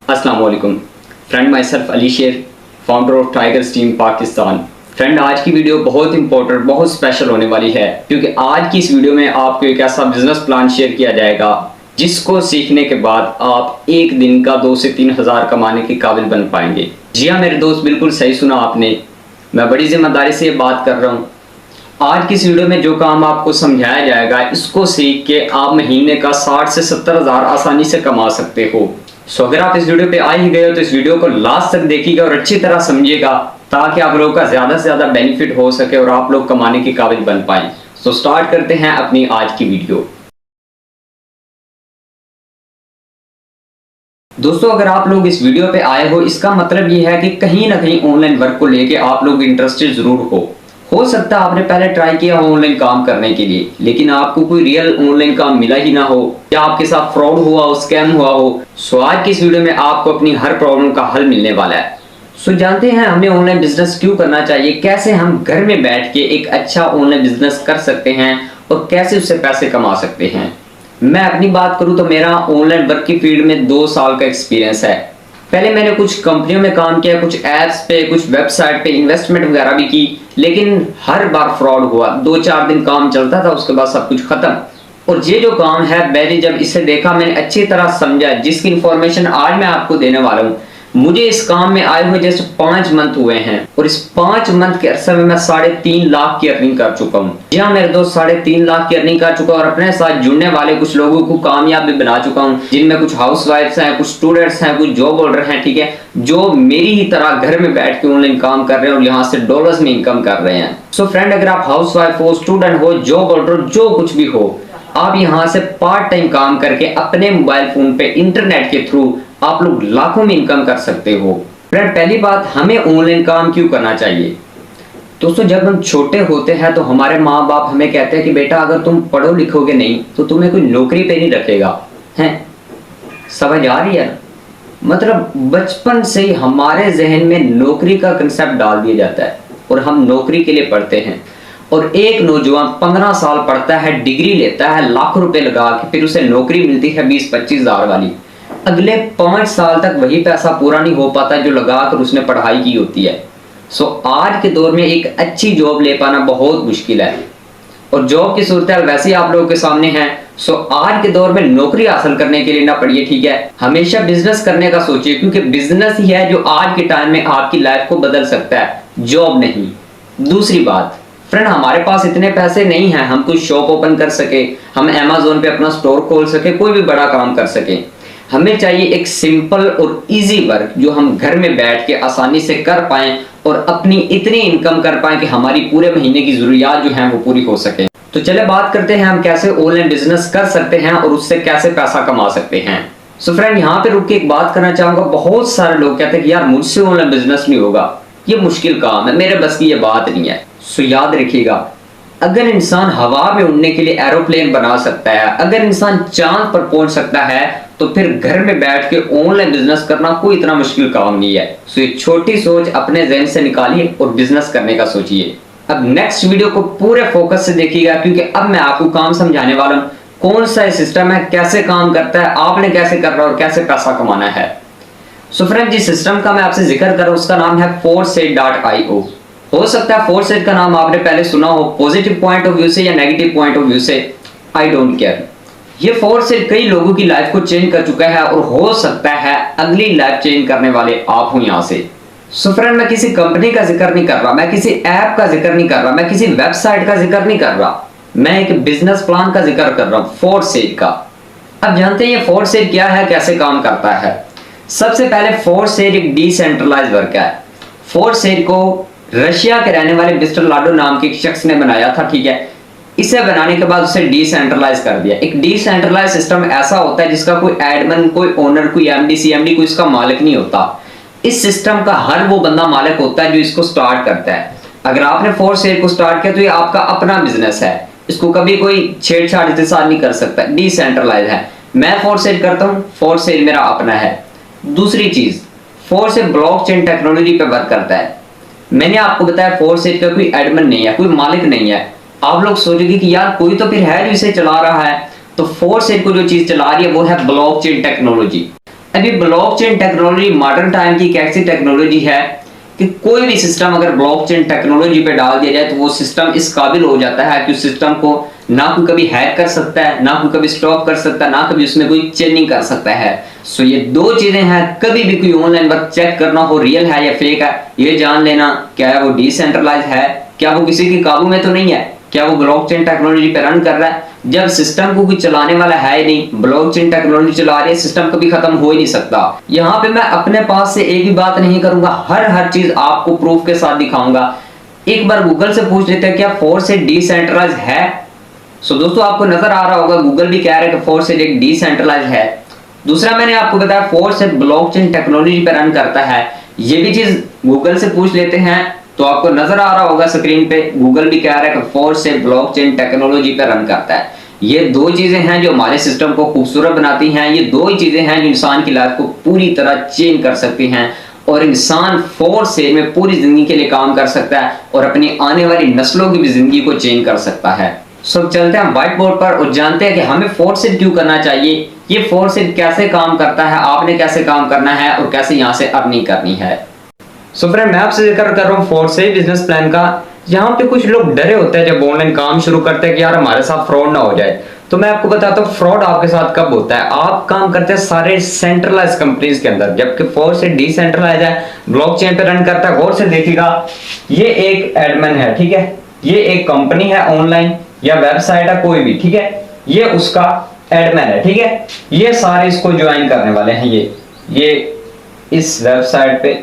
अस्सलाम वालेकुम friend, my self Ali शेर, founder of tigers team Pakistan. Friend, आज की वीडियो बहुत इंपॉर्टेंट, बहुत स्पेशल होने वाली है क्योंकि आज की इस वीडियो में आपको एक ऐसा बिजनेस प्लान शेयर किया जाएगा जिसको सीखने के बाद आप एक दिन का 2 से 3 हज़ार कमाने के काबिल बन पाएंगे। जी हाँ मेरे दोस्त, बिल्कुल सही सुना आपने। मैं बड़ी जिम्मेदारी से ये बात कर रहा हूँ। आज की इस वीडियो में जो काम आपको समझाया जाएगा, इसको सीख के आप महीने का 60 से 70 हज़ार आसानी से कमा सकते हो। सो अगर आप इस वीडियो पे आ ही गए हो तो इस वीडियो को लास्ट तक देखिएगा और अच्छी तरह समझिएगा ताकि आप लोगों का ज्यादा से ज्यादा बेनिफिट हो सके और आप लोग कमाने के काबिल बन पाए। सो स्टार्ट करते हैं अपनी आज की वीडियो। दोस्तों, अगर आप लोग इस वीडियो पे आए हो, इसका मतलब ये है कि कहीं ना कहीं ऑनलाइन वर्क को लेके आप लोग इंटरेस्टेड जरूर हो सकता है आपने पहले ट्राई किया हो ऑनलाइन काम करने के लिए, लेकिन आपको कोई रियल ऑनलाइन काम मिला ही ना हो या आपके साथ फ्रॉड हुआ हो, स्कैम हुआ हो। सो आज की इस वीडियो में आपको अपनी हर प्रॉब्लम का हल मिलने वाला है। सो जानते हैं हमें ऑनलाइन बिजनेस क्यों करना चाहिए, कैसे हम घर में बैठ के एक अच्छा ऑनलाइन बिजनेस कर सकते हैं और कैसे उससे पैसे कमा सकते हैं। मैं अपनी बात करूं तो मेरा ऑनलाइन वर्क की फील्ड में 2 साल का एक्सपीरियंस है। पहले मैंने कुछ कंपनियों में काम किया, कुछ एप्स पे, कुछ वेबसाइट पे इन्वेस्टमेंट वगैरह भी की, लेकिन हर बार फ्रॉड हुआ। 2-4 दिन काम चलता था, उसके बाद सब कुछ खत्म। और ये जो काम है, मैंने जब इसे देखा, मैंने अच्छी तरह समझा, जिसकी इंफॉर्मेशन आज मैं आपको देने वाला हूँ। मुझे इस काम में आए हुए जैसे 5 मंथ हुए हैं और इस 5 मंथ के अरसे में मैं 3.5 लाख की अर्निंग कर चुका हूँ। जी हाँ मेरे दोस्त, 3.5 लाख की अर्निंग कर चुका हूँ और अपने साथ जुड़ने वाले कुछ लोगों को कामयाब भी बना चुका हूँ, जिनमें कुछ हाउस वाइफ्स हैं, कुछ स्टूडेंट्स हैं, कुछ जॉब होल्डर हैं, ठीक है, जो मेरी ही तरह घर में बैठ के ऑनलाइन काम कर रहे हैं और यहाँ से डॉलर्स में इनकम कर रहे हैं। सो फ्रेंड, अगर आप हाउस वाइफ हो, स्टूडेंट हो, जॉब होल्डर, जो कुछ भी हो, आप यहाँ से पार्ट टाइम काम करके अपने मोबाइल फोन पे इंटरनेट के थ्रू आप लोग लाखों में इनकम कर सकते हो। फ्रेंड, पहली बात, हमें ऑनलाइन काम क्यों करना चाहिए। दोस्तों, जब हम छोटे होते हैं तो हमारे माँ बाप हमें कहते हैं कि बेटा अगर तुम पढ़ो लिखोगे नहीं तो तुम्हें कोई नौकरी पे नहीं रखेगा। हैं, समझ आ रही है? मतलब बचपन से ही हमारे जहन में नौकरी का कंसेप्ट डाल दिया जाता है और हम नौकरी के लिए पढ़ते हैं। और एक नौजवान 15 साल पढ़ता है, डिग्री लेता है, लाखों रुपए लगा के, फिर उसे नौकरी मिलती है 20-25 हज़ार वाली। अगले 5 साल तक वही पैसा पूरा नहीं हो पाता जो लगाकर उसने पढ़ाई की होती है। सो आज के दौर में एक अच्छी जॉब ले पाना बहुत मुश्किल है और जॉब की सूरत वैसे ही आप लोगों के सामने है। सो आज के दौर में नौकरी हासिल करने के लिए ना पढ़िए, ठीक है, हमेशा बिजनेस करने का सोचिए, क्योंकि बिजनेस ही है जो आज के टाइम में आपकी लाइफ को बदल सकता है, जॉब नहीं। दूसरी बात फ्रेंड, हमारे पास इतने पैसे नहीं हैं हम कोई शॉप ओपन कर सके, हम अमेज़न पे अपना स्टोर खोल सके, कोई भी बड़ा काम कर सके। हमें चाहिए एक सिंपल और इजी वर्क जो हम घर में बैठ के आसानी से कर पाएं और अपनी इतनी इनकम कर पाएं कि हमारी पूरे महीने की जरूरियात जो हैं वो पूरी हो सके। तो चले बात करते हैं हम कैसे ऑनलाइन बिजनेस कर सकते हैं और उससे कैसे पैसा कमा सकते हैं। सो फ्रेंड, यहाँ पे रुक के एक बात करना चाहूंगा। बहुत सारे लोग कहते हैं कि यार मुझसे ऑनलाइन बिजनेस नहीं होगा, ये मुश्किल काम है, मेरे बस की ये बात नहीं है। सो याद रखिएगा, अगर इंसान हवा में उड़ने के लिए एरोप्लेन बना सकता है, अगर इंसान चांद पर पहुंच सकता है, तो फिर घर में बैठ के ऑनलाइन बिजनेस करना कोई इतना मुश्किल काम नहीं है। सो ये छोटी सोच अपने ज़हन से निकालिए और बिजनेस करने का सोचिए। अब नेक्स्ट वीडियो को पूरे फोकस से देखिएगा क्योंकि अब मैं आपको काम समझाने वाला हूँ, कौन सा सिस्टम है, कैसे काम करता है, आपने कैसे करना और कैसे पैसा कमाना है। सो फ्रेंड, जिस सिस्टम का मैं आपसे जिक्र कर रहा हूँ उसका नाम है foresight.io। हो सकता है फोरसेट का नाम आपने पहले सुना हो, पॉजिटिव पॉइंट ऑफ व्यू से या नेगेटिव पॉइंट ऑफ व्यू से, आई डोंट केयर। ये फोरसेट कई लोगों की लाइफ को चेंज कर चुका है और हो सकता है अगली लाइफ चेंज करने वाले आप हो यहाँ से। सो फ्रेंड, मैं किसी कंपनी का जिक्र नहीं कर रहा, मैं किसी ऐप का जिक्र नहीं कर रहा, मैं किसी वेबसाइट का जिक्र नहीं कर रहा, मैं एक बिजनेस प्लान का जिक्र कर रहा हूँ, फोरसेट का। अब जानते हैं ये फोरसेट क्या है, कैसे काम करता है। सबसे पहले फोरसेट एक डिसेंट्रलाइज वर्क है। फोरसेट को रशिया के रहने वाले मिस्टर लाडो नाम के एक शख्स ने बनाया था, ठीक है। इसे बनाने के बाद उसे डिसेंट्रलाइज कर दिया। एक डिसेंट्रलाइज सिस्टम ऐसा होता है जिसका कोई एडमिन, कोई ओनर, कोई एमडी, सीएमडी, कोई इसका मालिक नहीं होता। इस सिस्टम का हर वो बंदा मालिक होता है जो इसको स्टार्ट करता है। अगर आपने फोरसेट को स्टार्ट किया तो ये आपका अपना बिजनेस है, इसको कभी कोई छेड़छाड़ इसके साथ नहीं कर सकता, डिसेंट्रलाइज है। मैं फोरसेट करता हूँ, फोरसेट मेरा अपना है। दूसरी चीज, फोरसेट ब्लॉकचेन टेक्नोलॉजी पे वर्क करता है। मैंने आपको बताया फोरसेट का कोई एडमिन नहीं है, कोई मालिक नहीं है। आप लोग सोचेंगे कि यार कोई तो फिर है जो इसे चला रहा है, तो फोरसेट को जो चीज चला रही है वो है ब्लॉकचेन टेक्नोलॉजी। अभी ब्लॉकचेन टेक्नोलॉजी मॉडर्न टाइम की एक ऐसी टेक्नोलॉजी है कि कोई भी सिस्टम अगर ब्लॉकचेन टेक्नोलॉजी पे डाल दिया जाए तो वो सिस्टम इस काबिल हो जाता है कि उस सिस्टम को ना कोई कभी हैक कर सकता है, ना कोई कभी स्टॉप कर सकता है, ना कभी उसमें कोई चेंजिंग कर सकता है। सो ये दो चीजें हैं, कभी भी कोई ऑनलाइन वर्क चेक करना हो रियल है या फेक है, ये जान लेना क्या है वो डिसेंट्रलाइज है, क्या वो किसी के काबू में तो नहीं है, क्या वो ब्लॉकचेन टेक्नोलॉजी पे रन कर रहा है। जब सिस्टम को कोई चलाने वाला है ही नहीं, ब्लॉकचेन टेक्नोलॉजी चला रही है, सिस्टम कभी खत्म हो ही नहीं सकता। यहाँ पे मैं अपने पास से एक भी बात नहीं करूंगा, हर चीज आपको प्रूफ के साथ दिखाऊंगा। एक बार गूगल से पूछ लेते हैं क्या फोर्सेड डिसेंट्रलाइज है। सो दोस्तों आपको नजर आ रहा होगा गूगल भी कह रहा है कि फोर्सेड एक डिसेंट्रलाइज है। दूसरा मैंने आपको बताया फोर्सेड ब्लॉकचेन टेक्नोलॉजी पे रन करता है, ये भी चीज गूगल से पूछ लेते हैं तो आपको नजर आ रहा होगा स्क्रीन पे गूगल भी कह रहा है कि फोर्सेड ब्लॉकचेन टेक्नोलॉजी पे रन करता है। ये दो चीजें हैं जो हमारे सिस्टम को खूबसूरत बनाती हैं, ये दो ही चीजें हैं जो इंसान की लाइफ को पूरी तरह चेंज कर सकती हैं और इंसान फोर्सेड में पूरी जिंदगी के लिए काम कर सकता है और अपनी आने वाली नस्लों की भी जिंदगी को चेंज कर सकता है। सो चलते हैं व्हाइट बोर्ड पर और जानते हैं कि हमें फोर्सेड क्यों करना चाहिए, ये फोर्सेड कैसे काम करता है, आपने कैसे काम करना है और कैसे यहाँ से अर्निंग करनी है। सो फ्रेंड मैं आपसे जिक्र कर रहा हूँ फोर्सेड बिजनेस प्लान का। यहाँ पे कुछ लोग डरे होते हैं जब ऑनलाइन काम शुरू करते हैं कि यार हमारे साथ फ्रॉड ना हो जाए। तो मैं आपको बताता हूँ फ्रॉड आपके साथ कब होता है, आप काम करते हैं सारे सेंट्रलाइज कंपनीज के अंदर, जबकि फोर्सेड डिसेंट्रलाइज है, ब्लॉकचेन पे रन करता है। गौर से देखिएगा, ये एक एडमिन है, ठीक है, ये एक कंपनी है ऑनलाइन या वेबसाइट है कोई भी, ठीक है, ये उसका एडमिन है, ठीक है, ये सारे इसको ज्वाइन करने वाले हैं, ये इस वेबसाइट पे,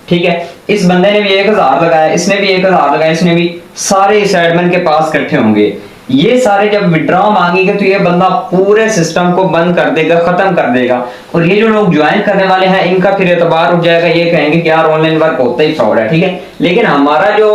ठीक है, इस बंदे ने भी 1000 लगाया, इसने भी 1000 लगाया, इसने भी, सारे इस एडमिन के पास इकट्ठे होंगे। ये सारे जब विड्रॉ मांगेंगे तो ये बंदा पूरे सिस्टम को बंद कर देगा, खत्म कर देगा और ये जो लोग ज्वाइन करने वाले हैं इनका फिर एतबार उठ जाएगा, ये कहेंगे कि यार ऑनलाइन वर्क होता ही फ्रॉड है, ठीक है। लेकिन हमारा जो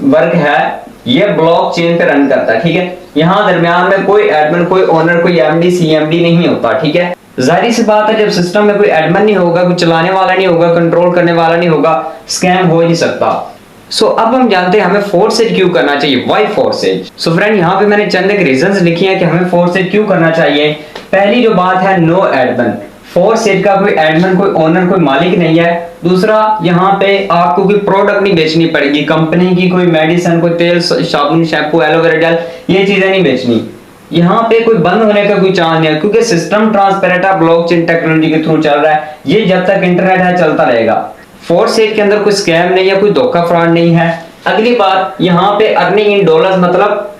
वर्क है ये ब्लॉकचेन पे रन करता है, ठीक है, यहाँ दरमियान में कोई एडमिन, कोई ओनर, कोई एमडी सीएमडी नहीं होता, ठीक है। जाहिर सी बात है जब सिस्टम में कोई एडमिन नहीं होगा, कोई चलाने वाला नहीं होगा, कंट्रोल करने वाला नहीं होगा, स्कैम हो ही नहीं सकता। सो अब हम जानते हैं हमें फोर्सेड क्यों करना चाहिए, व्हाई फोर्सेड। सो फ्रेंड यहाँ पे मैंने चंद एक रीजंस लिखी हैं कि हमें फोर्सेड क्यों करना चाहिए। पहली जो बात है, नो एडमिन, फोर्सेड का कोई एडमिन, कोई ओनर, कोई मालिक नहीं है। दूसरा, यहाँ पे आपको कोई प्रोडक्ट नहीं बेचनी पड़ेगी, कंपनी की कोई मेडिसिन, कोई तेल, साबुन, शैम्पू, एलोवेरा जेल, ये चीजें नहीं बेचनी। यहाँ पे कोई बंद होने का कोई चांस नहीं है क्योंकि सिस्टम ट्रांसपेरेंट है, ब्लॉकचेन टेक्नोलॉजी के थ्रू चल रहा है, ये जब तक इंटरनेट है चलता रहेगा। फोर्सेड के अंदर कोई स्कैम नहीं है, कोई धोखा फ्रॉड नहीं है। अगली बात, यहाँ पे अर्निंग इन डॉलर्स, मतलब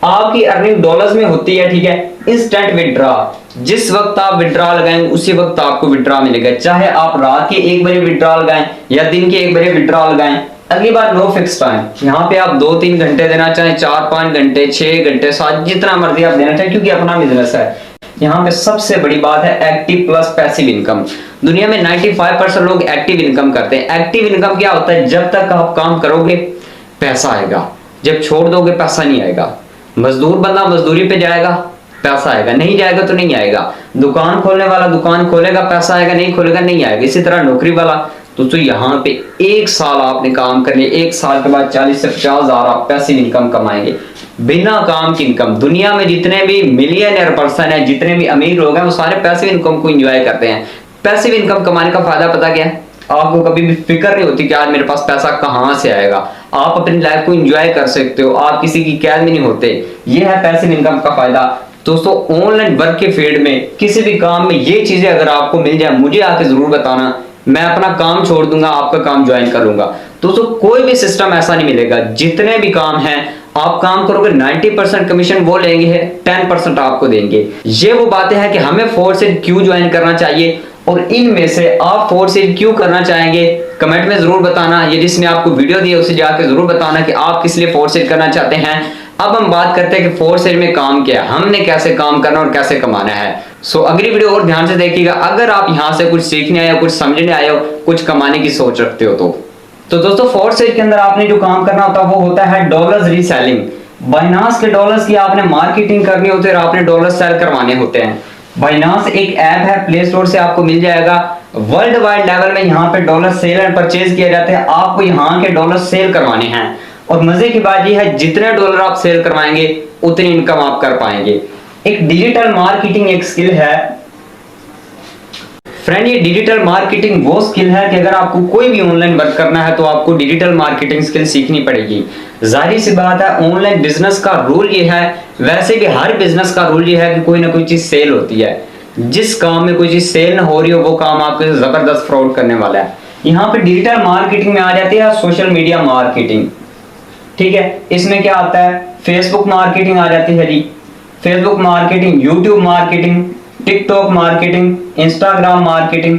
आपकी अर्निंग डॉलर्स में होती है, ठीक है। इंस्टेंट विड्रॉ, जिस वक्त आप विड्रॉ लगाएंगे उसी वक्त आपको विड्रॉ मिलेगा, चाहे आप रात के 1 बजे विड्रॉ लगाएं या दिन के 1 बजे विड्रॉ लगाएं। अगली बात, नो फिक्स टाइम, यहाँ पे आप 2-3 घंटे देना चाहें, 4-5 घंटे, 6 घंटे, 7, जितना मर्जी आप देना चाहें क्योंकि अपना बिजनेस है। यहाँ पे सबसे बड़ी बात है एक्टिव प्लस पैसिव इनकम। दुनिया में 95% लोग एक्टिव इनकम करते हैं। एक्टिव इनकम क्या होता है, जब तक आप काम करोगे पैसा आएगा, जब छोड़ दोगे पैसा नहीं आएगा। मजदूर बंदा मजदूरी पे जाएगा, पैसा आएगा, नहीं जाएगा तो नहीं आएगा। दुकान खोलने वाला दुकान खोलेगा, पैसा आएगा, नहीं खोलेगा नहीं आएगा। इसी तरह नौकरी वाला, तो यहाँ पे 1 साल आपने काम कर लिया, 1 साल के बाद 40 से 50 हजार आप पैसिव इनकम कमाएंगे, बिना काम की इनकम। दुनिया में जितने भी मिलियनर पर्सन है, जितने भी अमीर लोग हैं, वो सारे पैसिव इनकम को एंजॉय करते हैं। पैसिव इनकम कमाने का फायदा पता क्या है, आपको कभी भी फिक्र नहीं होती कि आज मेरे पास पैसा कहाँ से आएगा। आप अपनी लाइफ को एंजॉय कर सकते हो, आप किसी की कैद में नहीं होते। ये है पैसिव इनकम का फायदा। दोस्तों ऑनलाइन वर्क के फील्ड में किसी भी काम में ये चीजें अगर आपको मिल जाए, मुझे आके जरूर बताना, मैं अपना काम छोड़ दूंगा, आपका काम ज्वाइन कर लूंगा। दोस्तों कोई भी सिस्टम ऐसा नहीं मिलेगा, जितने भी काम हैं आप काम करोगे 90% कमीशन वो लेंगे, 10% आपको देंगे। ये वो बातें हैं कि हमें फोर्सेड क्यों ज्वाइन करना चाहिए और इनमें से आप फोर्सेड क्यों करना चाहेंगे कमेंट में जरूर बताना। ये जिसने आपको वीडियो दी है उसे जाकर जरूर बताना कि आप किस लिए फोर्सेड करना चाहते हैं। अब हम बात करते हैं कि फोर्सेड में काम क्या है, हमने कैसे काम करना और कैसे कमाना है। सो अगली वीडियो और ध्यान से देखिएगा। अगर आप यहाँ से कुछ सीखने आए हो, कुछ समझने आए हो, कुछ कमाने की सोच रखते हो तो दोस्तों फोर्सेड के अंदर आपने जो काम करना होता है वो होता है डॉलर्स रीसेलिंग। बाइनांस के डॉलर्स की आपने मार्केटिंग करनी होती है और आपने डॉलर सेल करवाने होते हैं। बाइनांस एक ऐप है, प्ले स्टोर से आपको मिल जाएगा। वर्ल्ड वाइड लेवल में यहाँ पे डॉलर सेल एंड परचेज किए जाते हैं, आपको यहाँ के डॉलर सेल करवाने हैं। और मजे की बात यह है, जितने डॉलर आप सेल करवाएंगे उतनी इनकम आप कर पाएंगे। एक डिजिटल मार्केटिंग एक स्किल है। फ्रेंड, ये डिजिटल मार्केटिंग वो स्किल है कि अगर आपको कोई भी ऑनलाइन वर्क करना है तो आपको डिजिटल मार्केटिंग स्किल सीखनी पड़ेगी। जाहिर सी बात है, ऑनलाइन बिजनेस का रूल ये है, वैसे भी हर बिजनेस का रूल ये है कि कोई ना कोई चीज सेल होती है। जिस काम में कोई चीज सेल ना हो रही हो वो काम आपके जबरदस्त फ्रॉड करने वाला है। यहाँ पे डिजिटल मार्केटिंग में आ जाती है सोशल मीडिया मार्केटिंग। ठीक है, इसमें क्या आता है, फेसबुक मार्केटिंग आ जाती है जी, Facebook marketing, YouTube marketing, TikTok marketing, Instagram marketing.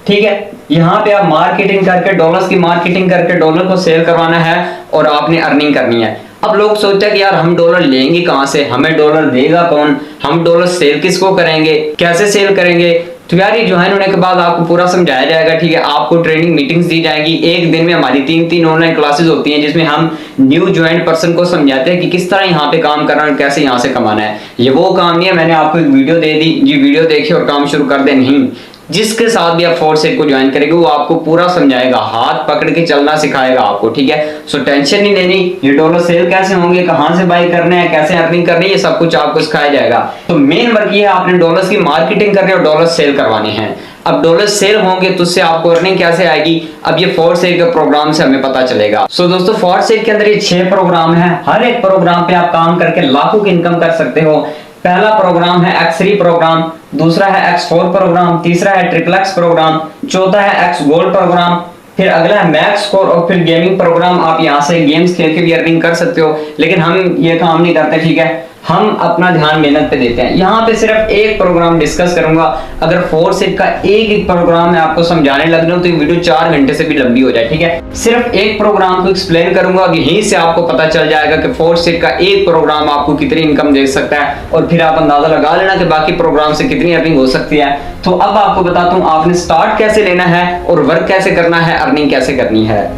ठीक है, यहाँ पे आप मार्केटिंग करके, डॉलर्स की मार्केटिंग करके डॉलर को सेल करवाना है और आपने अर्निंग करनी है। अब लोग सोचते हैं कि यार हम डॉलर लेंगे कहां से, हमें डॉलर देगा कौन, हम डॉलर सेल किसको करेंगे, कैसे सेल करेंगे। तो यार ये ज्वाइन होने के बाद आपको पूरा समझाया जाएगा। ठीक है, आपको ट्रेनिंग मीटिंग्स दी जाएंगी। एक दिन में हमारी 3-3 ऑनलाइन क्लासेस होती हैं जिसमें हम न्यू ज्वाइन पर्सन को समझाते हैं कि किस तरह यहाँ पे काम करना है, कैसे यहाँ से कमाना है। ये वो काम नहीं है मैंने आपको एक वीडियो दे दी जी, वीडियो देखिए और काम शुरू कर दे, नहीं। जिसके साथ भी आप फोर्स को ज्वाइन करेंगे वो आपको पूरा समझाएगा, हाथ पकड़ के चलना सिखाएगा आपको। ठीक है, सो टेंशन नहीं लेनी। ये डॉलर सेल कैसे होंगे, कहां से बाय करने हैं, कैसे अर्निंग करनी है, ये सब कुछ आपको सिखाया जाएगा। तो मेन वर्क ये है, आपने डॉलर्स की मार्केटिंग करनी और डॉलर सेल करवाने हैं। अब डॉलर सेल होंगे तो उससे आपको अर्निंग कैसे आएगी, अब ये फॉर सेल के प्रोग्राम से हमें पता चलेगा। सो दोस्तों, फॉर सेल के अंदर ये 6 प्रोग्राम है। हर एक प्रोग्राम पे आप काम करके लाखों की इनकम कर सकते हो। पहला प्रोग्राम है X3 प्रोग्राम, दूसरा है X4 प्रोग्राम, तीसरा है XXX प्रोग्राम, चौथा है X गोल्ड प्रोग्राम, फिर अगला है मैक्स स्कोर और फिर गेमिंग प्रोग्राम। आप यहाँ से गेम्स खेल के भी अर्निंग कर सकते हो, लेकिन हम ये काम नहीं करते। ठीक है, हम अपना ध्यान मेहनत पे देते हैं। यहाँ पे सिर्फ एक प्रोग्राम डिस्कस करूंगा। अगर फोर सेट का एक प्रोग्राम मैं आपको समझाने लग जाऊं तो ये वीडियो 4 घंटे से भी लंबी हो जाए। ठीक है, सिर्फ एक प्रोग्राम को एक्सप्लेन करूंगा, यहीं से आपको पता चल जाएगा कि फोर सेट का एक प्रोग्राम आपको कितनी इनकम दे सकता है और फिर आप अंदाजा लगा लेना कि बाकी प्रोग्राम से कितनी अर्निंग हो सकती है। तो अब आपको बताता हूँ आपने स्टार्ट कैसे लेना है और वर्क कैसे करना है, अर्निंग कैसे करनी है।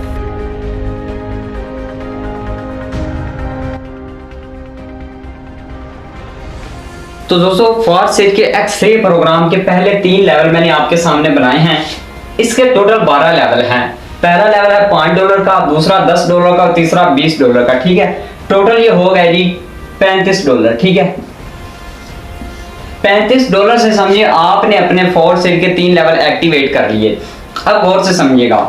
तो दोस्तों, फॉर सेल के X3 प्रोग्राम के पहले 3 लेवल मैंने आपके सामने बनाए हैं। इसके टोटल 12 लेवल हैं। पहला लेवल है $5 का, दूसरा $10 का, तीसरा $20 का। ठीक है, टोटल ये हो गया जी $35। ठीक है, $35 से समझिए आपने अपने फॉर सेल के 3 लेवल एक्टिवेट कर लिए। अब गौर से समझिएगा,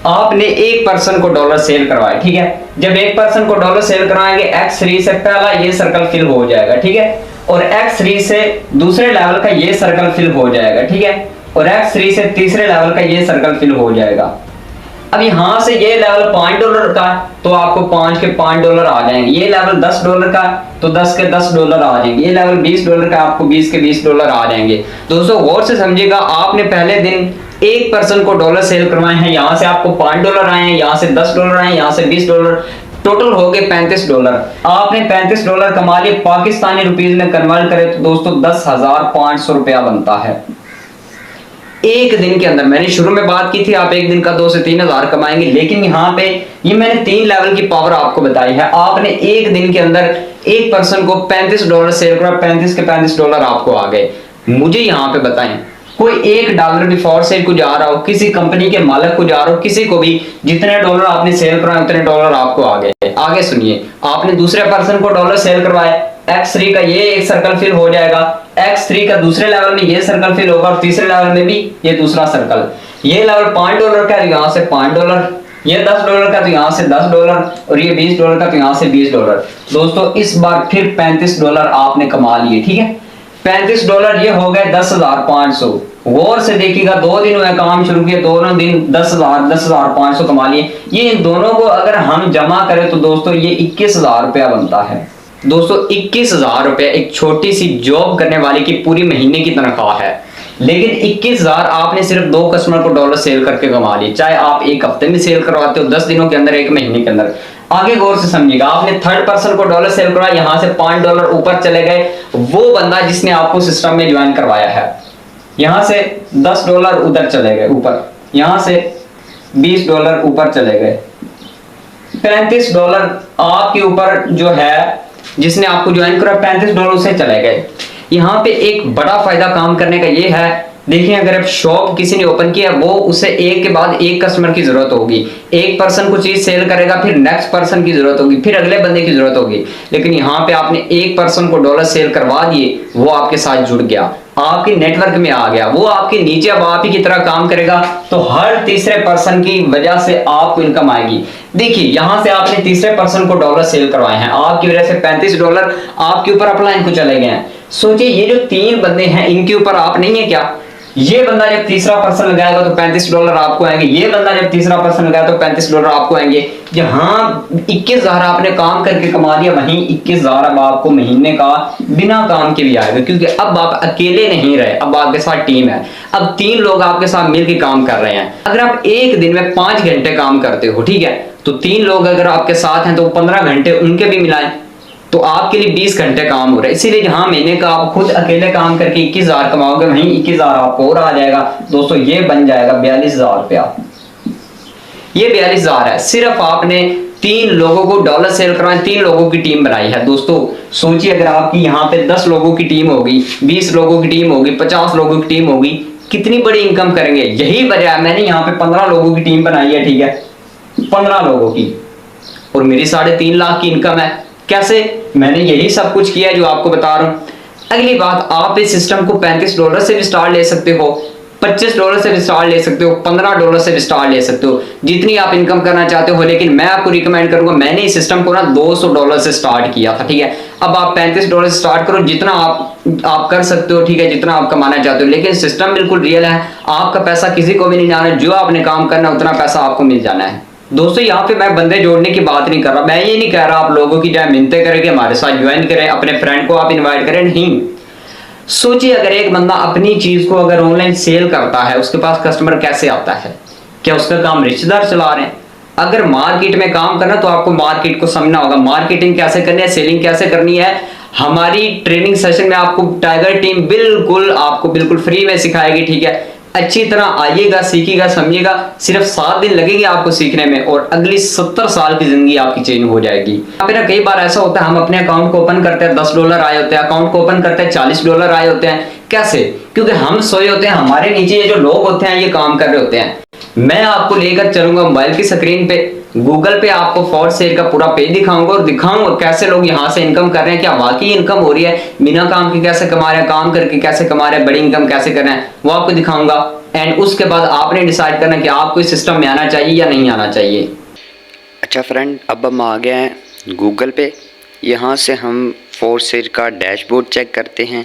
आपने एक पर्सन को डॉलर सेल करवाया। ठीक है, जब एक पर्सन को डॉलर सेल करवाएंगे X3 से पहला ये सर्कल फिल हो जाएगा। ठीक है, और X3 से दूसरे लेवल का ये सर्कल फिल हो जाएगा। ठीक है, और X3 से तीसरे लेवल का ये सर्कल फिल हो जाएगा। अब यहां से ये लेवल $5 का तो आपको 5 के $5 आ जाएंगे। ये लेवल $10 का तो 10 के $10 आ जाएंगे। ये लेवल $20 का आपको 20 के $20 आ जाएंगे। दोस्तों गौर से समझिएगा, आपने पहले दिन एक पर्सन को डॉलर सेल करवाए हैं, यहां से आपको $5 आए हैं, यहां से $10 आए हैं, यहां से $20, टोटल हो गए $35। आपने $35 कमा लिए। पाकिस्तानी रुपीज में कन्वर्ट करें तो दोस्तों 10,500 रुपया बनता है एक दिन के अंदर। मैंने शुरू में बात की थी आप एक दिन का 2 से 3 हजार कमाएंगे, लेकिन यहाँ पे ये मैंने 3 लेवल की पावर आपको बताई है। आपने एक दिन के अंदर एक पर्सन को $35 सेल करा, 35 के $35 आपको आ गए। मुझे यहाँ पे बताएं, कोई $1 भी फॉर सेल को जा रहा हो, किसी कंपनी के मालिक को जा रहा हो, किसी को भी, जितने डॉलर आपने सेल करवाए उतने डॉलर आपको आ गए। आगे सुनिए, आपने दूसरे पर्सन को डॉलर सेल करवाए, X3 का ये एक सर्कल फिल हो जाएगा, X3 का दूसरे लेवल में ये सर्कल फिल होगा और तीसरे लेवल में भी ये दूसरा सर्कल। ये लेवल $5 का, यहाँ से $5, ये $10 का तो यहाँ से $10 और ये $20 का तो यहाँ से $20। दोस्तों इस बार फिर $35 आपने कमा लिए। ठीक है, $35 ये हो गए 10,500। गौर से देखिएगा, 2 दिन हुए काम शुरू किए, दोनों दिन 10,500 कमा लिए। ये इन दोनों को अगर हम जमा करें तो दोस्तों ये 21,000 रुपया बनता है। दोस्तों 21,000 रुपया एक छोटी सी जॉब करने वाले की पूरी महीने की तनख्वाह है, लेकिन 21,000 आपने सिर्फ 2 कस्टमर को डॉलर सेल करके कमा ली। चाहे आप एक हफ्ते में सेल करवाते हो, 10 दिनों के अंदर, 1 महीने के अंदर। आगे गौर से समझिएगा, आपने थर्ड पर्सन को डॉलर सेल करवाया, यहां से $5 ऊपर चले गए। वो बंदा जिसने आपको सिस्टम में ज्वाइन करवाया है, यहां से $10 उधर चले गए ऊपर, यहां से $20 ऊपर चले गए, $35 आपके ऊपर जो है जिसने आपको ज्वाइन करा $35 से चले गए। यहाँ पे एक बड़ा फायदा काम करने का ये है देखिए, अगर आप शॉप किसी ने ओपन किया, वो उसे एक के बाद एक कस्टमर की जरूरत होगी, एक पर्सन को चीज सेल करेगा, फिर नेक्स्ट पर्सन की जरूरत होगी, फिर अगले बंदे की जरूरत होगी। लेकिन यहाँ पे आपने एक पर्सन को डॉलर सेल करवा दिए, वो आपके साथ जुड़ गया, आपके नेटवर्क में आ गया, वो आपके नीचे अब आप ही की तरह काम करेगा, तो हर तीसरे पर्सन की वजह से आपको इनकम आएगी। देखिए, यहां से आपने तीसरे पर्सन को डॉलर सेल करवाए हैं, आपकी वजह से $35 आपके ऊपर अपलाइन को चले गए हैं। सोचिए, ये जो 3 बंदे हैं, इनके ऊपर आप नहीं है क्या? ये बंदा जब तीसरा पर्सन लगाएगा तो $35 आपको आएंगे, ये बंदा जब तीसरा पर्सन लगाएगा तो $35 आपको आएंगे। जहां 21,000 आपने काम करके कमा लिया, वहीं 21,000 अब आपको महीने का बिना काम के भी आएगा, क्योंकि अब आप अकेले नहीं रहे, अब आपके साथ टीम है, अब 3 लोग आपके साथ मिलकर काम कर रहे हैं। अगर आप एक दिन में 5 घंटे काम करते हो, ठीक है, तो 3 लोग अगर आपके साथ हैं तो 15 घंटे उनके भी मिलाएं, तो आपके लिए 20 घंटे काम हो रहा है। इसीलिए जहां महीने का आप खुद अकेले काम करके 21,000 कमाओगे, वहीं 21,000 आपको और आ जाएगा। दोस्तों, ये बन जाएगा 42,000 रुपया। ये 42,000 है, सिर्फ आपने 3 लोगों को डॉलर सेल करवाए, 3 लोगों की टीम बनाई है। दोस्तों सोचिए, अगर आपकी यहाँ पे 10 लोगों की टीम होगी, 20 लोगों की टीम होगी, 50 लोगों की टीम होगी, कितनी बड़ी इनकम करेंगे। यही वजह है मैंने यहाँ पे 15 लोगों की टीम बनाई है, ठीक है, 15 लोगों की, और मेरी 3.5 लाख की इनकम है। कैसे? मैंने यही सब कुछ किया है जो आपको बता रहा हूं। अगली बात, आप इस सिस्टम को $35 से भी स्टार्ट ले सकते हो, $25 से भी स्टार्ट ले सकते हो, $15 से भी स्टार्ट ले सकते हो, जितनी आप इनकम करना चाहते हो। लेकिन मैं आपको रिकमेंड करूंगा, मैंने इस सिस्टम को ना $200 से स्टार्ट किया था, ठीक है। अब आप $35 से स्टार्ट करो, जितना आप कर सकते हो, ठीक है, जितना आप कमाना चाहते हो। लेकिन सिस्टम बिल्कुल रियल है, आपका पैसा किसी को भी नहीं जाना, जो आपने काम करना उतना पैसा आपको मिल जाना है। दोस्तों, यहाँ पे मैं बंदे जोड़ने की बात नहीं कर रहा, मैं ये नहीं कह रहा आप लोगों की जाए मिन्नतें करें कि हमारे साथ ज्वाइन करें, अपने फ्रेंड को आप इनवाइट करें, नहीं। सोचिए, अगर एक बंदा अपनी चीज को अगर ऑनलाइन सेल करता है, उसके पास कस्टमर कैसे आता है? क्या उसका काम रिश्तेदार चला रहे हैं? अगर मार्केट में काम करना तो आपको मार्केट को समझना होगा, मार्केटिंग कैसे करनी है, सेलिंग कैसे करनी है। हमारी ट्रेनिंग सेशन में आपको टाइगर टीम आपको बिल्कुल फ्री में सिखाएगी, ठीक है। अच्छी तरह आइएगा, सीखिएगा, समझिएगा। सिर्फ 7 दिन लगेंगे आपको सीखने में, और अगली 70 साल की जिंदगी आपकी चेंज हो जाएगी। यहाँ पे ना कई बार ऐसा होता है, हम अपने अकाउंट को ओपन करते हैं, $10 आए होते हैं, अकाउंट को ओपन करते हैं, $40 आए होते हैं। कैसे? क्योंकि हम सोए होते हैं, हमारे नीचे ये जो लोग होते हैं ये काम कर रहे होते हैं। मैं आपको लेकर चलूंगा मोबाइल की स्क्रीन पे, गूगल पे आपको फॉर सेल का पूरा पेज दिखाऊंगा, और दिखाऊंगा कैसे लोग यहाँ से इनकम कर रहे हैं, क्या वाकई इनकम हो रही है, बिना काम के कैसे कमा रहे हैं, काम करके कैसे कमा रहे हैं, बड़ी इनकम कैसे कर रहे हैं, वो आपको दिखाऊंगा। एंड उसके बाद आपने डिसाइड करना कि आपको इस सिस्टम में आना चाहिए या नहीं आना चाहिए। अच्छा फ्रेंड, अब हम आ गए हैं गूगल पे। यहाँ से हम फॉर सेल का डैशबोर्ड चेक करते हैं,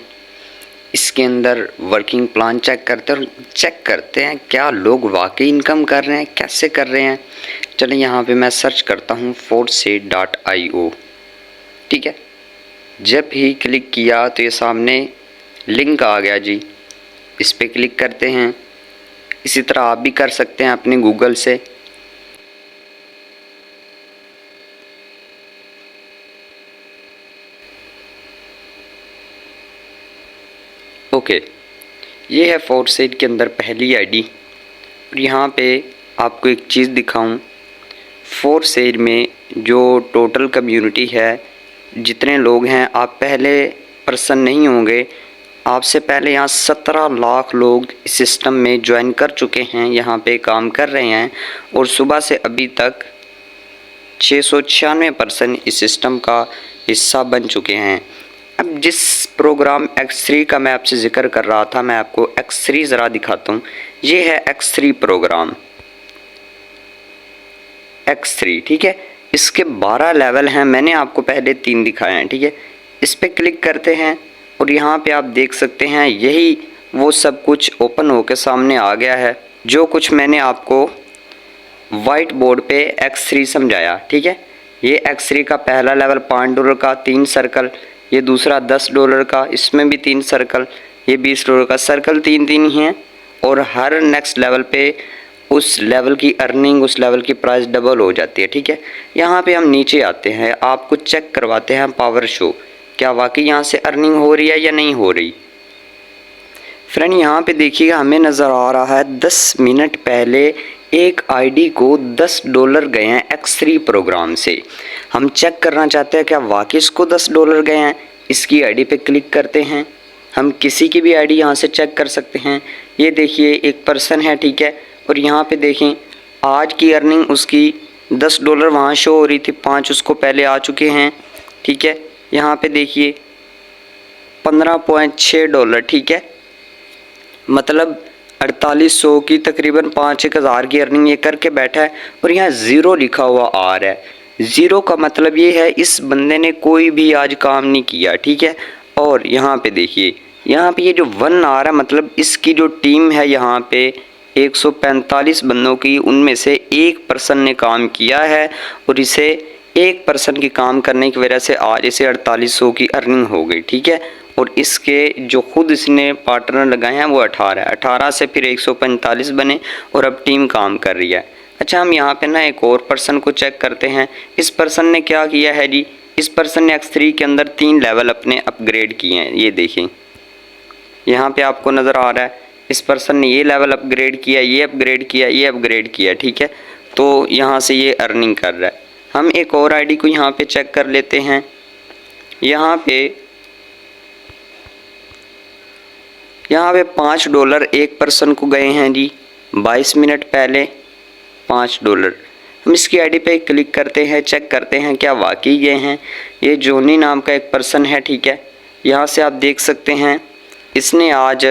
इसके अंदर वर्किंग प्लान चेक करते हैं क्या लोग वाकई इनकम कर रहे हैं, कैसे कर रहे हैं। चलिए यहाँ पे मैं सर्च करता हूँ forsale.io, ठीक है। जब ही क्लिक किया तो ये सामने लिंक आ गया जी, इस पे क्लिक करते हैं। इसी तरह आप भी कर सकते हैं अपने गूगल से। ओके, ये है फॉर सेल के अंदर पहली आईडी। और यहाँ पे आपको एक चीज़ दिखाऊं, फॉर सेल में जो टोटल कम्युनिटी है, जितने लोग हैं, आप पहले पर्सन नहीं होंगे, आपसे पहले यहाँ 17 लाख लोग इस सिस्टम में ज्वाइन कर चुके हैं, यहाँ पे काम कर रहे हैं। और सुबह से अभी तक 696 पर्सन इस सिस्टम का हिस्सा बन चुके हैं। अब जिस प्रोग्राम X3 का मैं आपसे जिक्र कर रहा था, मैं आपको X3 ज़रा दिखाता हूँ। ये है X3 प्रोग्राम, X3, ठीक है। इसके 12 लेवल हैं, मैंने आपको पहले 3 दिखाए हैं, ठीक है। इस पर क्लिक करते हैं और यहाँ पे आप देख सकते हैं, यही वो सब कुछ ओपन होकर सामने आ गया है, जो कुछ मैंने आपको वाइट बोर्ड पे X3 समझाया, ठीक है। ये X3 का पहला लेवल $5 का 3 सर्कल, ये दूसरा $10 का, इसमें भी 3 सर्कल, ये $20 का, सर्कल 3 ही हैं। और हर नेक्स्ट लेवल पे उस लेवल की अर्निंग, उस लेवल की प्राइस डबल हो जाती है, ठीक है। यहाँ पे हम नीचे आते हैं, आपको चेक करवाते हैं पावर शो, क्या वाकई यहाँ से अर्निंग हो रही है या नहीं हो रही। फ्रेंड यहाँ पे देखिएगा, हमें नज़र आ रहा है 10 मिनट पहले एक आईडी को $10 गए हैं X3 प्रोग्राम से। हम चेक करना चाहते हैं क्या वाकई इसको $10 गए हैं। इसकी आईडी पे क्लिक करते हैं, हम किसी की भी आईडी यहाँ से चेक कर सकते हैं। ये देखिए एक पर्सन है, ठीक है, और यहाँ पे देखें आज की अर्निंग उसकी $10 वहाँ शो हो रही थी, 5 उसको पहले आ चुके हैं, ठीक है। यहाँ पे देखिए $15.6, ठीक है, मतलब 4800 की तकरीबन 5-1000 की अर्निंग ये करके बैठा है। और यहाँ ज़ीरो लिखा हुआ आ रहा है। ज़ीरो का मतलब ये है इस बंदे ने कोई भी आज काम नहीं किया, ठीक है। और यहाँ पे देखिए, यहाँ पे ये जो 1 आ रहा है मतलब इसकी जो टीम है यहाँ पे 145 बंदों की, उनमें से एक पर्सन ने काम किया है और इसे एक पर्सन की काम करने की वजह से आज इसे 4800 की अर्निंग हो गई, ठीक है। और इसके जो खुद इसने पार्टनर लगाए हैं वो 18 से फिर 145 बने और अब टीम काम कर रही है। अच्छा, हम यहाँ पे ना एक और पर्सन को चेक करते हैं। इस पर्सन ने क्या किया है जी, इस पर्सन ने X3 के अंदर 3 लेवल अपने अपग्रेड किए हैं। ये देखें यहाँ पे आपको नज़र आ रहा है, इस पर्सन ने ये लेवल अपग्रेड किया, ये अपग्रेड किया, ये अपग्रेड किया, ठीक है। तो यहाँ से ये अर्निंग कर रहा है। हम एक और आईडी को यहाँ पे चेक कर लेते हैं। यहाँ पे $5 एक पर्सन को गए हैं जी 22 मिनट पहले, $5। हम इसकी आईडी पे क्लिक करते हैं, चेक करते हैं क्या वाकई ये हैं। ये जोनी नाम का एक पर्सन है, ठीक है। यहाँ से आप देख सकते हैं इसने आज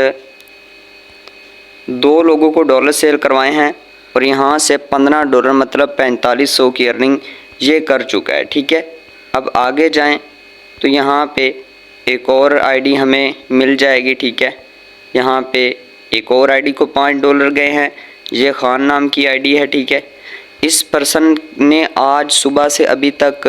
2 लोगों को डॉलर सेल करवाए हैं और यहाँ से $15 मतलब 4500 की अर्निंग ये कर चुका है, ठीक है। अब आगे जाएं तो यहाँ पे एक और आईडी हमें मिल जाएगी, ठीक है। यहाँ पे एक और आईडी को $5 गए हैं, ये खान नाम की आईडी है, ठीक है। इस पर्सन ने आज सुबह से अभी तक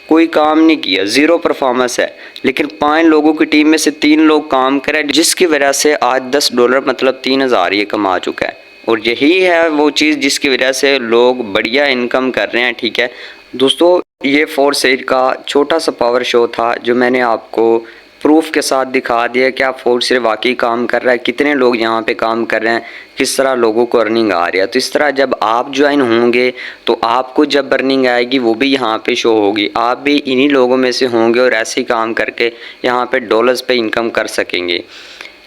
कोई काम नहीं किया, ज़ीरो परफॉर्मेंस है, लेकिन 5 लोगों की टीम में से 3 लोग काम करे जिसकी वजह से आज $10 मतलब 3000 ये कमा चुका है। और यही है वो चीज़ जिसकी वजह से लोग बढ़िया इनकम कर रहे हैं, ठीक है दोस्तों। ये फोर्सेज का छोटा सा पावर शो था जो मैंने आपको प्रूफ के साथ दिखा दिया कि आप फोर्सेज वाकई काम कर रहा है, कितने लोग यहाँ पे काम कर रहे हैं, किस तरह लोगों को अर्निंग आ रही है। तो इस तरह जब आप ज्वाइन होंगे तो आपको जब अर्निंग आएगी वो भी यहाँ पे शो होगी, आप भी इन्हीं लोगों में से होंगे और ऐसे ही काम करके यहाँ पे डॉलर्स पे इनकम कर सकेंगे।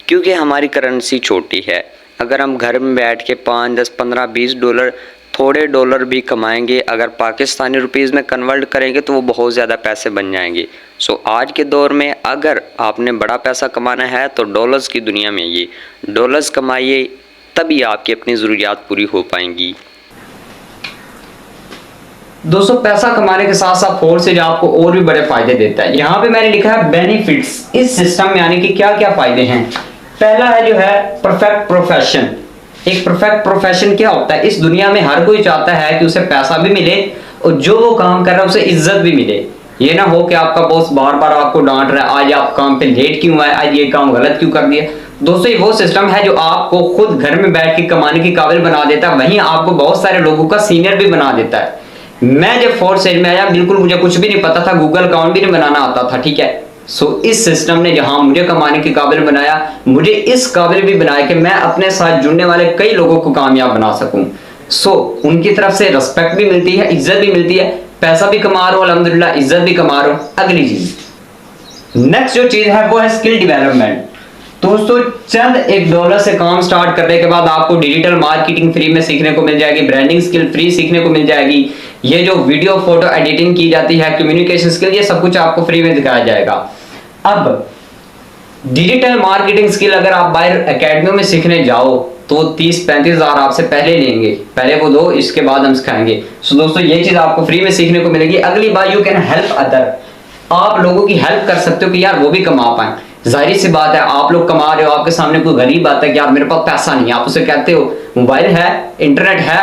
क्योंकि हमारी करेंसी छोटी है, अगर हम घर में बैठ के 5, 10, 15, $20 थोड़े डॉलर भी कमाएंगे, अगर पाकिस्तानी रुपीज़ में कन्वर्ट करेंगे तो वो बहुत ज़्यादा पैसे बन जाएंगे। सो आज के दौर में अगर आपने बड़ा पैसा कमाना है तो डॉलर्स की दुनिया में ये डॉलर्स कमाइए, तभी आपकी अपनी ज़रूरियात पूरी हो पाएंगी। दोस्तों, पैसा कमाने के साथ साथ फोर्सेज आपको और भी बड़े फायदे देता है। यहाँ पे मैंने लिखा है बेनिफिट्स इस सिस्टम में आने के क्या क्या फायदे हैं। पहला है जो है परफेक्ट प्रोफेशन। एक परफेक्ट प्रोफेशन क्या होता है, इस दुनिया में हर कोई चाहता है कि उसे पैसा भी मिले और जो वो काम कर रहा है उसे इज्जत भी मिले। ये ना हो कि आपका बॉस बार बार आपको डांट रहा है, आज आप काम पे लेट क्यों आए, आज ये काम गलत क्यों कर दिया। दोस्तों, ये वो सिस्टम है जो आपको खुद घर में बैठ के कमाने के काबिल बना देता है, वहीं आपको बहुत सारे लोगों का सीनियर भी बना देता है। मैं जब फोर्थ सेल में आया बिल्कुल मुझे कुछ भी नहीं पता था, गूगल अकाउंट भी नहीं बनाना आता था, ठीक है। सो इस सिस्टम ने जहां मुझे कमाने के काबिल बनाया, मुझे इस काबिल भी बनाया कि मैं अपने साथ जुड़ने वाले कई लोगों को कामयाब बना सकूं। सो उनकी तरफ से रिस्पेक्ट भी मिलती है, इज्जत भी मिलती है, पैसा भी कमा रहा हूं अल्हम्दुलिल्लाह, इज्जत भी कमा रहा हूं। अगली चीज, नेक्स्ट जो चीज है वो है स्किल डेवलपमेंट। दोस्तों, चंद $1 से काम स्टार्ट करने के बाद आपको डिजिटल मार्केटिंग फ्री में सीखने को मिल जाएगी, ब्रांडिंग स्किल फ्री सीखने को मिल जाएगी, ये जो वीडियो फोटो एडिटिंग की जाती है, कम्युनिकेशन स्किल, ये सब कुछ आपको फ्री में दिखाया जाएगा। अब डिजिटल मार्केटिंग स्किल अगर आप बाहर एकेडमी में सीखने जाओ तो 30-35 हजार आपसे पहले लेंगे, पहले वो दो, इसके बाद हम सिखाएंगे। सो दोस्तों, ये चीज आपको फ्री में सीखने को मिलेगी। अगली बात, यू कैन हेल्प अदर, आप लोगों की हेल्प कर सकते हो कि यार वो भी कमा पाए। जाहिर सी बात है, आप लोग कमा रहे हो, आपके सामने कोई गरीब आता है कि यार मेरे पास पैसा नहीं है, आप उसे कहते हो मोबाइल है, इंटरनेट है,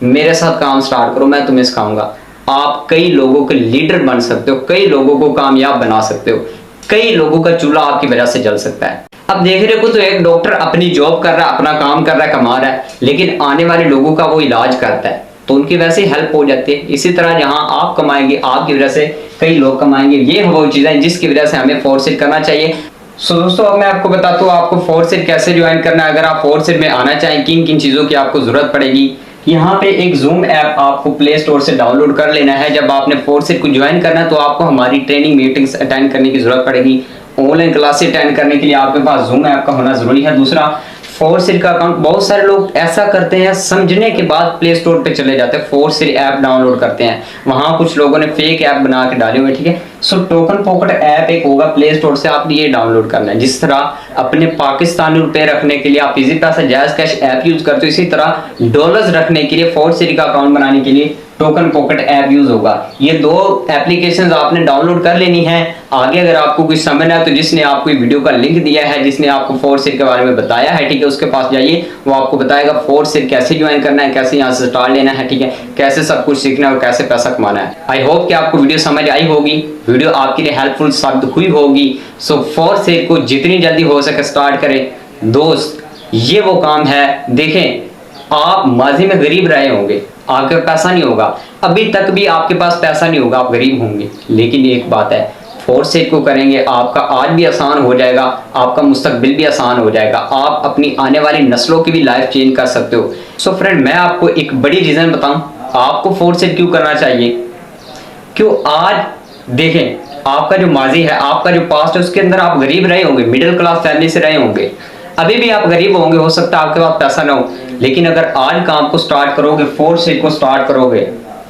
मेरे साथ काम स्टार्ट करो, मैं तुम्हें सिखाऊंगा। आप कई लोगों के लीडर बन सकते हो, कई लोगों को कामयाब बना सकते हो, कई लोगों का चूल्हा आपकी वजह से जल सकता है। अब देख रहे हो तो एक डॉक्टर अपनी जॉब कर रहा है, अपना काम कर रहा है, कमा रहा है, लेकिन आने वाले लोगों का वो इलाज करता है, तो उनकी वैसे हेल्प हो जाती है। इसी तरह जहां आप कमाएंगे, आपकी वजह से कई लोग कमाएंगे। ये वो चीजें जिसकी वजह से हमें फोर्सेज करना चाहिए। सो दोस्तों, अब मैं आपको बताता हूँ आपको फोर्सेज कैसे ज्वाइन करना है। अगर आप फोर्सेज में आना चाहें, किन किन चीजों की आपको जरूरत पड़ेगी। यहाँ पे एक जूम ऐप आपको प्ले स्टोर से डाउनलोड कर लेना है। जब आपने फोर्सेज को ज्वाइन करना है तो आपको हमारी ट्रेनिंग मीटिंग्स अटेंड करने की जरूरत पड़ेगी। ऑनलाइन क्लासेस अटेंड करने के लिए आपके पास जूम ऐप का होना जरूरी है। दूसरा, फोर्सरी का अकाउंट, बहुत सारे लोग ऐसा करते हैं, समझने के बाद प्ले स्टोर पे चले जाते हैं, फोर्सरी ऐप डाउनलोड करते हैं, वहां कुछ लोगों ने फेक ऐप बना के डाले हुए, ठीक है। सो टोकन पॉकेट ऐप एक होगा प्ले स्टोर से, आपने ये डाउनलोड करना है। जिस तरह अपने पाकिस्तानी रुपए रखने के लिए आप इजी पैसा जायज कैश ऐप यूज करते हो, इसी तरह डॉलर्स रखने के लिए फोर्सरी का अकाउंट बनाने के लिए टोकन पॉकेट ऐप यूज होगा। ये दो एप्लीकेशंस आपने डाउनलोड कर लेनी है। आगे अगर आपको कुछ समझ ना है तो जिसने आपको वीडियो का लिंक दिया है, जिसने आपको फोर्सरी के बारे में बताया है, ठीक है, उसके पास जाइए, वो आपको बताएगा फोर्सरी कैसे ज्वाइन करना है, कैसे यहाँ से स्टार्ट लेना है, ठीक है, कैसे सब कुछ सीखना है और कैसे पैसा कमाना है। आई होप कि आपको वीडियो समझ आई होगी, वीडियो आपके लिए हेल्पफुल साबित हुई होगी। सो फोर्सरी को जितनी जल्दी हो सके स्टार्ट करें दोस्त। ये वो काम है, देखें आप माजी में गरीब रहे होंगे, आपके पास पैसा नहीं होगा, अभी तक भी आपके पास पैसा नहीं होगा, आप गरीब होंगे, लेकिन एक बात है, फोर्सरी को करेंगे आपका आज भी आसान हो जाएगा, आपका मुस्तकबिल भी आसान हो जाएगा, आप अपनी आने वाली नस्लों की भी लाइफ चेंज कर सकते हो। सो फ्रेंड, मैं आपको एक बड़ी रीजन बताऊं आपको फोर्सरी क्यों करना चाहिए। क्यों? आज देखें, आपका जो माजी है, आपका जो पास्ट है, उसके अंदर आप गरीब रहे होंगे, मिडिल क्लास फैमिली से रहे होंगे, अभी भी आप गरीब होंगे, हो सकता है आपके पास पैसा ना हो, लेकिन अगर आज काम को स्टार्ट करोगे, फोर्सरी को स्टार्ट करोगे,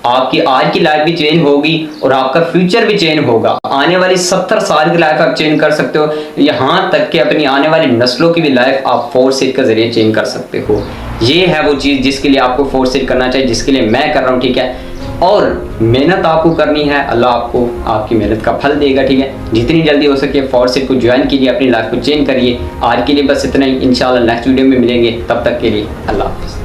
आपकी आज की लाइफ भी चेंज होगी और आपका फ्यूचर भी चेंज होगा। आने वाली 70 साल की लाइफ आप चेंज कर सकते हो, यहाँ तक कि अपनी आने वाली नस्लों की भी लाइफ आप फोर्सरी के जरिए चेंज कर सकते हो। ये है वो चीज़ जिसके लिए आपको फोर्सरी करना चाहिए, जिसके लिए मैं कर रहा हूँ, ठीक है। और मेहनत आपको करनी है, अल्लाह आपको आपकी मेहनत का फल देगा, ठीक है। जितनी जल्दी हो सके फोर्सरी को ज्वाइन कीजिए, अपनी लाइफ को चेंज करिए। आज के लिए बस इतना ही, इंशाल्लाह नेक्स्ट वीडियो में मिलेंगे, तब तक के लिए अल्लाह हाफिज़।